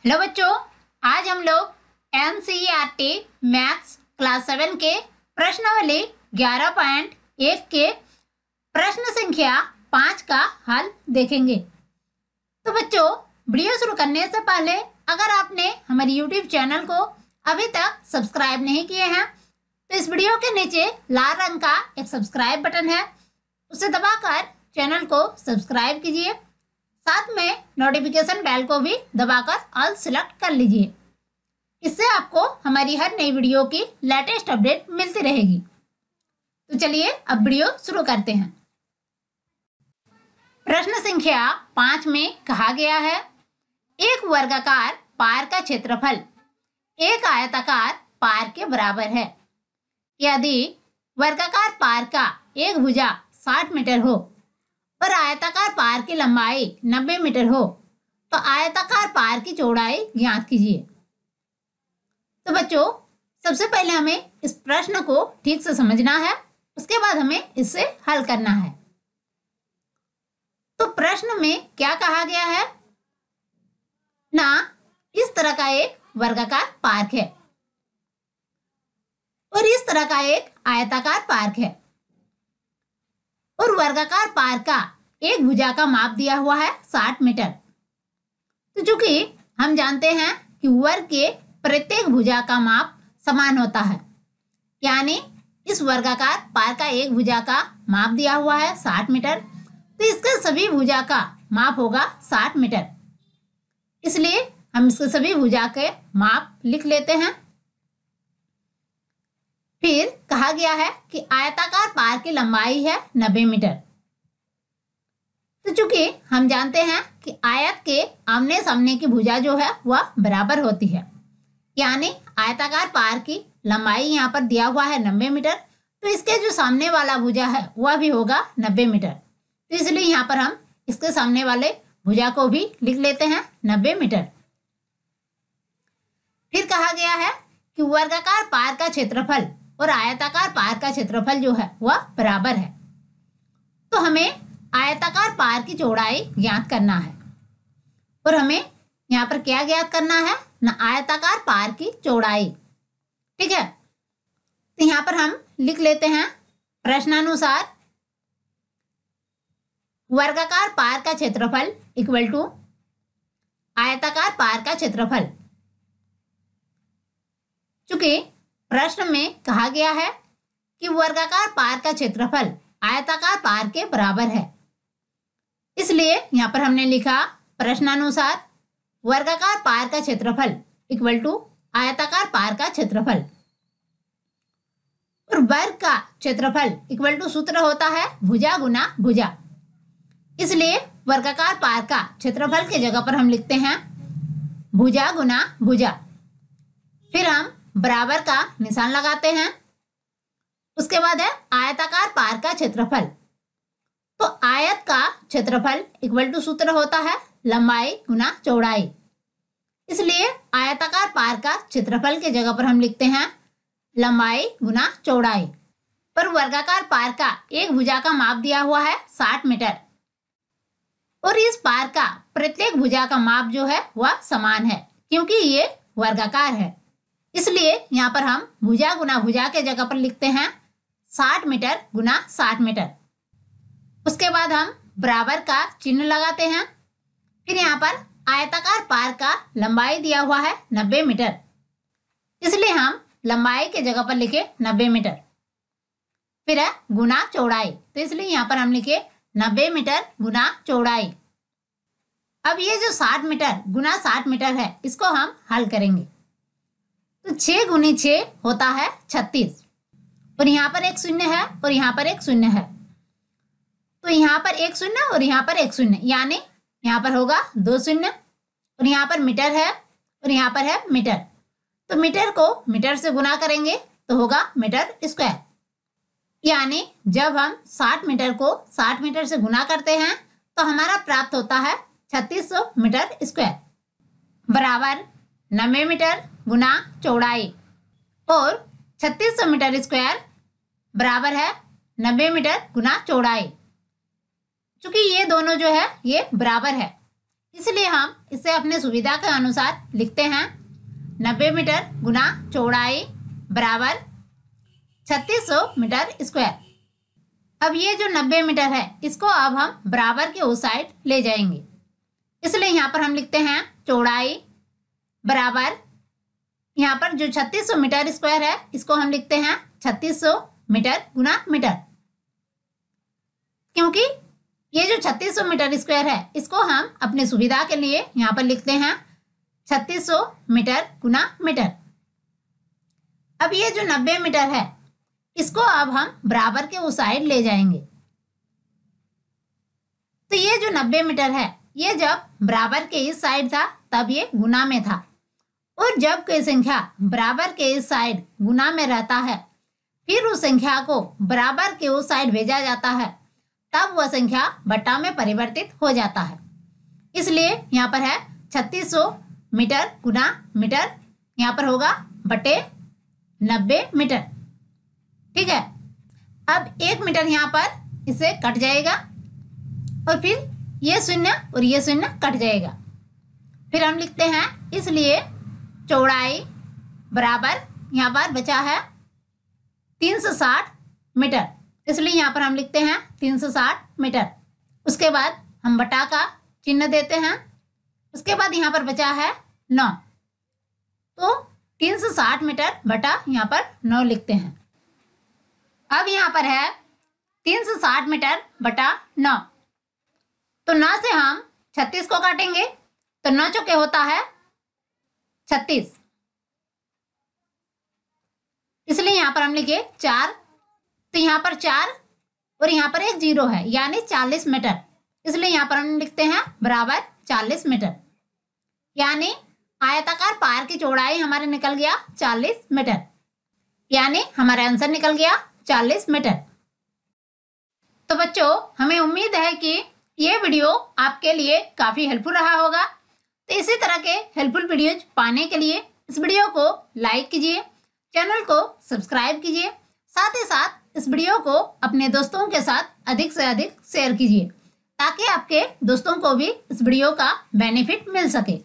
Hello बच्चों, आज हम लोग एनसीईआरटी मैथ्स क्लास 7 के प्रश्नावली 11.1 के प्रश्न संख्या 5 का हल देखेंगे। तो बच्चों, वीडियो शुरू करने से पहले अगर आपने हमारे यूट्यूब चैनल को अभी तक सब्सक्राइब नहीं किए हैं तो इस वीडियो के नीचे लाल रंग का एक सब्सक्राइब बटन है, उसे दबाकर चैनल को सब्सक्राइब कीजिए। साथ में नोटिफिकेशन बेल को भी दबाकर ऑल सिलेक्ट कर लीजिए। इससे आपको हमारी हर नई वीडियो की लेटेस्ट अपडेट मिलती रहेगी। तो चलिए अब वीडियो शुरू करते हैं। प्रश्न संख्या 5 में कहा गया है, एक वर्गाकार पार का क्षेत्रफल एक आयताकार पार के बराबर है। यदि वर्गाकार पार का एक भुजा 60 मीटर हो और आयताकार पार की लंबाई 90 मीटर हो तो आयताकार पार की चौड़ाई ज्ञात कीजिए। तो बच्चों, सबसे पहले हमें इस प्रश्न को ठीक से समझना है, उसके बाद हमें इससे हल करना है। तो प्रश्न में क्या कहा गया है ना, इस तरह का एक वर्गाकार पार्क है और इस तरह का एक आयताकार पार्क है और वर्गाकार पार का एक भुजा का माप दिया हुआ है 60 मीटर। तो चूंकि हम जानते हैं कि वर्ग के प्रत्येक भुजा का माप समान होता है, यानी इस वर्गाकार पार का एक भुजा का माप दिया हुआ है 60 मीटर, तो इसके सभी भुजा का माप होगा 60 मीटर। इसलिए हम इसके सभी भुजा के माप लिख लेते हैं। फिर कहा गया है कि आयताकार पार की लंबाई है 90 मीटर। तो चूंकि हम जानते हैं कि आयत के आमने सामने की भुजा जो है वह बराबर होती है, यानी आयताकार पार की लंबाई यहाँ पर दिया हुआ है 90 मीटर, तो इसके जो सामने वाला भुजा है वह भी होगा 90 मीटर। तो इसलिए यहाँ पर हम इसके सामने वाले भुजा को भी लिख लेते हैं 90 मीटर। फिर कहा गया है कि वर्गाकार पार का क्षेत्रफल और आयताकार पार का क्षेत्रफल जो है वह बराबर है। तो हमें आयताकार पार की चौड़ाई ज्ञात करना है और हमें यहाँ पर क्या ज्ञात करना है ना, आयताकार पार की चौड़ाई। ठीक है, तो यहाँ पर हम लिख लेते हैं प्रश्नानुसार वर्गाकार पार का क्षेत्रफल इक्वल टू आयताकार पार का क्षेत्रफल। चूंकि प्रश्न में कहा गया है कि वर्गाकार पार का क्षेत्रफल आयताकार पार के बराबर है, इसलिए यहाँ पर हमने लिखा प्रश्नानुसार वर्गाकार पार का क्षेत्रफल इक्वल टू आयताकार पार का क्षेत्रफल। और वर्ग का क्षेत्रफल इक्वल टू सूत्र होता है भुजा गुना भुजा, इसलिए वर्गाकार पार का क्षेत्रफल के जगह पर हम लिखते हैं भुजा गुना भुजा। फिर हम बराबर का निशान लगाते हैं। उसके बाद है आयताकार पार का क्षेत्रफल। तो आयत का क्षेत्रफल इक्वल टू सूत्र होता है लंबाई गुना चौड़ाई, इसलिए आयताकार पार का क्षेत्रफल के जगह पर हम लिखते हैं लंबाई गुना चौड़ाई। पर वर्गाकार पार का एक भुजा का माप दिया हुआ है 60 मीटर और इस पार का प्रत्येक भुजा का माप जो है वह समान है, क्योंकि ये वर्गाकार है। इसलिए यहाँ पर हम भुजा गुना भुजा के जगह पर लिखते हैं 60 मीटर गुना 60 मीटर। उसके बाद हम बराबर का चिन्ह लगाते हैं। फिर यहाँ पर आयताकार पार का लंबाई दिया हुआ है 90 मीटर, इसलिए हम लंबाई के जगह पर लिखे 90 मीटर। फिर है गुना चौड़ाई, तो इसलिए यहाँ पर हम लिखे 90 मीटर गुना चौड़ाई। अब ये जो 60 मीटर गुना 60 मीटर है, इसको हम हल करेंगे। तो 6 गुनी 6 होता है 36 और यहाँ पर एक शून्य है और यहाँ पर एक शून्य है, तो यहाँ पर एक शून्य और यहाँ पर एक शून्य, यानी यहाँ पर होगा 2 शून्य और यहाँ पर मीटर है और यहाँ पर है मीटर। तो मीटर को मीटर से गुना करेंगे तो होगा मीटर स्क्वायर, यानी जब हम 60 मीटर को 60 मीटर से गुना करते हैं तो हमारा प्राप्त होता है 3600 मीटर स्क्वायर बराबर 90 मीटर गुना चौड़ाई, और 3600 मीटर स्क्वायर बराबर है 90 मीटर गुना चौड़ाई। चूंकि ये दोनों जो है ये बराबर है, इसलिए हम इसे अपने सुविधा के अनुसार लिखते हैं 90 मीटर गुना चौड़ाई बराबर 3600 मीटर स्क्वायर। अब ये जो 90 मीटर है इसको अब हम बराबर के उस साइड ले जाएंगे, इसलिए यहाँ पर हम लिखते हैं चौड़ाई बराबर, यहाँ पर जो 3600 मीटर स्क्वायर है इसको हम लिखते हैं 3600 मीटर गुना मीटर, क्योंकि ये जो 3600 मीटर स्क्वायर है इसको हम अपने सुविधा के लिए यहाँ पर लिखते हैं 3600 मीटर गुना मीटर। अब ये जो 90 मीटर है इसको अब हम बराबर के उस साइड ले जाएंगे, तो ये जो 90 मीटर है ये जब बराबर के इस साइड था तब ये गुना में था, और जब कोई संख्या बराबर के इस साइड गुना में रहता है फिर उस संख्या को बराबर के उस साइड भेजा जाता है तब वह संख्या बटा में परिवर्तित हो जाता है। इसलिए यहाँ पर है 3600 मीटर गुना मीटर, यहाँ पर होगा बटे 90 मीटर। ठीक है, अब 1 मीटर यहाँ पर इससे कट जाएगा और फिर ये शून्य और ये शून्य कट जाएगा। फिर हम लिखते हैं इसलिए चौड़ाई बराबर, यहाँ पर बचा है 360 मीटर, इसलिए यहाँ पर हम लिखते हैं 360 मीटर। उसके बाद हम बटा का चिन्ह देते हैं, उसके बाद यहाँ पर बचा है 9, तो 360 मीटर बटा यहाँ पर 9 लिखते हैं। अब यहाँ पर है 360 मीटर बटा 9, तो 9 से हम 36 को काटेंगे तो 9 चौके होता है 36, इसलिए यहाँ पर हम लिखे 4, तो यहाँ पर 4 और यहाँ पर एक 0 है यानी 40 मीटर, इसलिए यहाँ पर हम लिखते हैं बराबर 40 मीटर, यानी आयताकार पार की चौड़ाई हमारे निकल गया 40 मीटर, यानी हमारा आंसर निकल गया 40 मीटर। तो बच्चों हमें उम्मीद है कि ये वीडियो आपके लिए काफ़ी हेल्पफुल रहा होगा। तो इसी तरह के हेल्पफुल वीडियोज पाने के लिए इस वीडियो को लाइक कीजिए, चैनल को सब्सक्राइब कीजिए, साथ ही साथ इस वीडियो को अपने दोस्तों के साथ अधिक से अधिक शेयर कीजिए ताकि आपके दोस्तों को भी इस वीडियो का बेनिफिट मिल सके।